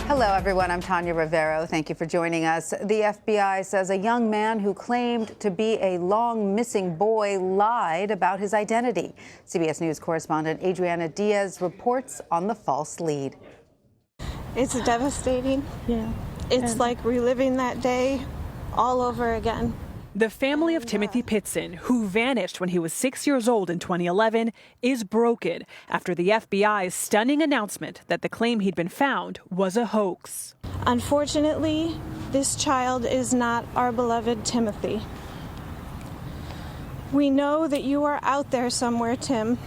Hello, everyone. I'm Tanya Rivero. Thank you for joining us. The FBI says a young man who claimed to be a long missing boy lied about his identity. CBS News correspondent Adriana Diaz reports on the false lead. It's devastating. Yeah. It's like reliving that day all over again. The family of Timmothy Pitzen, who vanished when he was 6 years old in 2011, is broken after the FBI's stunning announcement that the claim he'd been found was a hoax. Unfortunately, this child is not our beloved Timothy. We know that you are out there somewhere, Tim,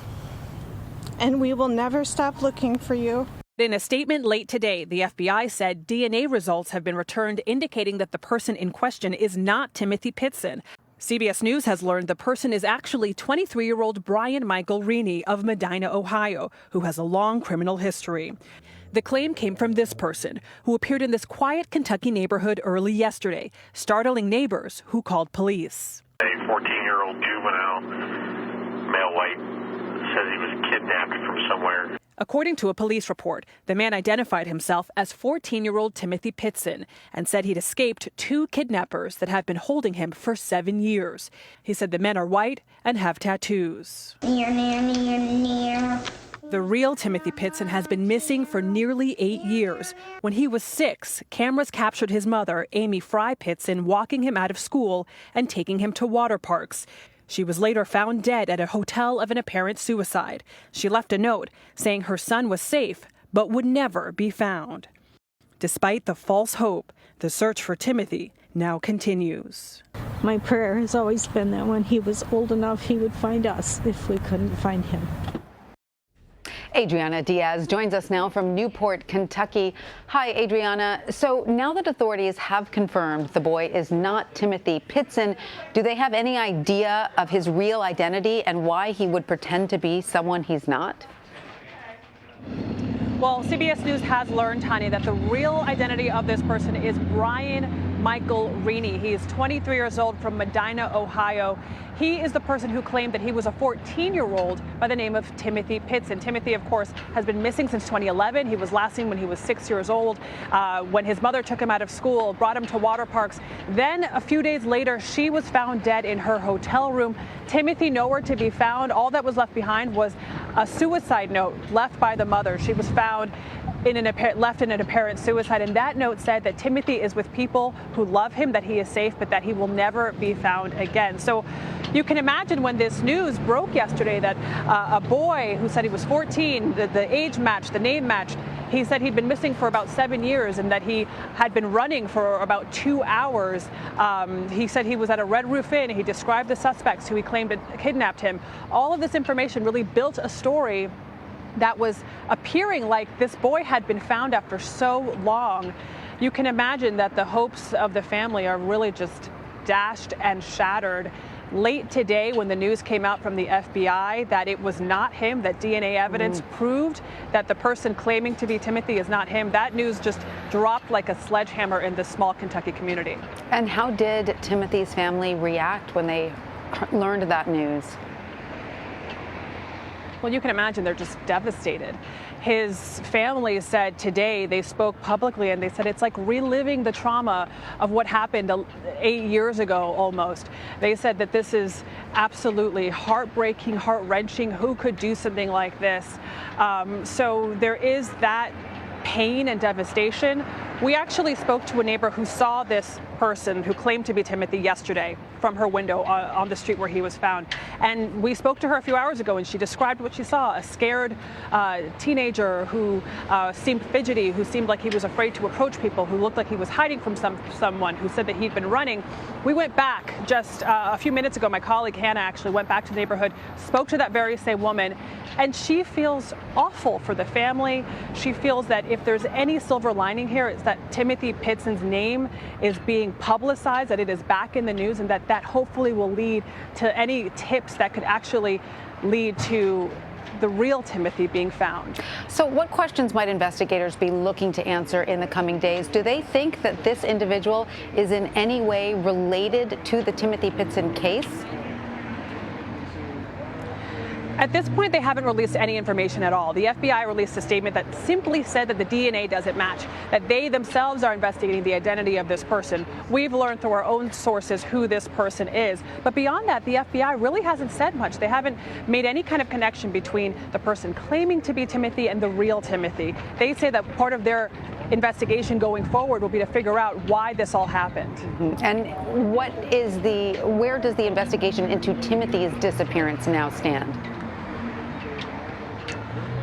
and we will never stop looking for you. In a statement late today, the FBI said DNA results have been returned indicating that the person in question is not Timmothy Pitzen. CBS News has learned the person is actually 23-year-old Brian Michael Reaney of Medina, Ohio, who has a long criminal history. The claim came from this person, who appeared in this quiet Kentucky neighborhood early yesterday, startling neighbors who called police. A 14-year-old juvenile, male white, says he was kidnapped from somewhere. According to a police report, the man identified himself as 14-year-old Timmothy Pitzen and said he'd escaped 2 kidnappers that have been holding him for 7 years. He said the men are white and have tattoos. The real Timmothy Pitzen has been missing for nearly 8 years. When he was 6, cameras captured his mother, Amy Fry Pitzen, walking him out of school and taking him to water parks. She was later found dead at a hotel of an apparent suicide. She left a note saying her son was safe but would never be found. Despite the false hope, the search for Timothy now continues. My prayer has always been that when he was old enough, he would find us if we couldn't find him. Adriana Diaz joins us now from Newport, Kentucky. Hi, Adriana. So now that authorities have confirmed the boy is not Timmothy Pitzen, do they have any idea of his real identity and why he would pretend to be someone he's not? Well, CBS News has learned, Tanya, that the real identity of this person is Brian Michael Reaney. He is 23 years old from Medina, Ohio. He is the person who claimed that he was a 14-year-old by the name of Timmothy Pitzen. Timothy, of course, has been missing since 2011. He was last seen when he was 6 years old, when his mother took him out of school, brought him to water parks. Then a few days later, she was found dead in her hotel room. Timothy nowhere to be found. All that was left behind was a suicide note left by the mother. She was found left in an apparent suicide, and that note said that Timothy is with people who love him, that he is safe, but that he will never be found again. So you can imagine when this news broke yesterday that a boy who said he was 14, the age matched, the name matched, he said he'd been missing for about 7 years and that he had been running for about 2 hours. He said he was at a Red Roof Inn. He described the suspects who he claimed had kidnapped him. All of this information really built a story that was appearing like this boy had been found after so long. You can imagine that the hopes of the family are really just dashed and shattered. Late today, when the news came out from the FBI that it was not him, that DNA evidence proved that the person claiming to be Timothy is not him, that news just dropped like a sledgehammer in this small Kentucky community. And how did Timothy's family react when they learned that news? Well, you can imagine they're just devastated. His family said today, they spoke publicly and they said it's like reliving the trauma of what happened 8 years ago almost. They said that this is absolutely heartbreaking, heart-wrenching. Who could do something like this? So there is that pain and devastation. We actually spoke to a neighbor who saw this person who claimed to be Timothy yesterday from her window on the street where he was found. And we spoke to her a few hours ago and she described what she saw, a scared teenager who seemed fidgety, who seemed like he was afraid to approach people, who looked like he was hiding from someone, who said that he'd been running. We went back just a few minutes ago. My colleague Hannah actually went back to the neighborhood, spoke to that very same woman, and she feels awful for the family. She feels that if there's any silver lining here, it's that Timothy Pitzen's name is being publicized, that it is back in the news, and that hopefully will lead to any tips that could actually lead to the real Timothy being found. So what questions might investigators be looking to answer in the coming days? Do they think that this individual is in any way related to the Timothy Pitzen case? At this point, they haven't released any information at all. The FBI released a statement that simply said that the DNA doesn't match, that they themselves are investigating the identity of this person. We've learned through our own sources who this person is. But beyond that, the FBI really hasn't said much. They haven't made any kind of connection between the person claiming to be Timothy and the real Timothy. They say that part of their investigation going forward will be to figure out why this all happened. And where does the investigation into Timothy's disappearance now stand?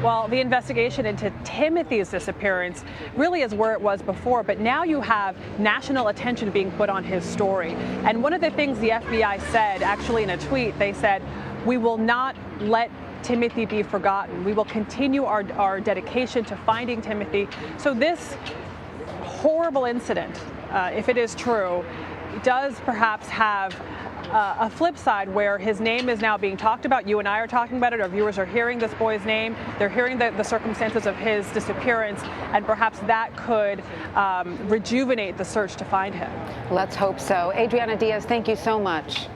Well, the investigation into Timothy's disappearance really is where it was before, but now you have national attention being put on his story. And one of the things the FBI said, actually in a tweet, they said, "We will not let Timothy be forgotten. We will continue our dedication to finding Timothy." So this horrible incident, if it is true, does perhaps have a flip side where his name is now being talked about. You and I are talking about it. Our viewers are hearing this boy's name. They're hearing the circumstances of his disappearance, and perhaps that could rejuvenate the search to find him. Let's hope so. Adriana Diaz, thank you so much.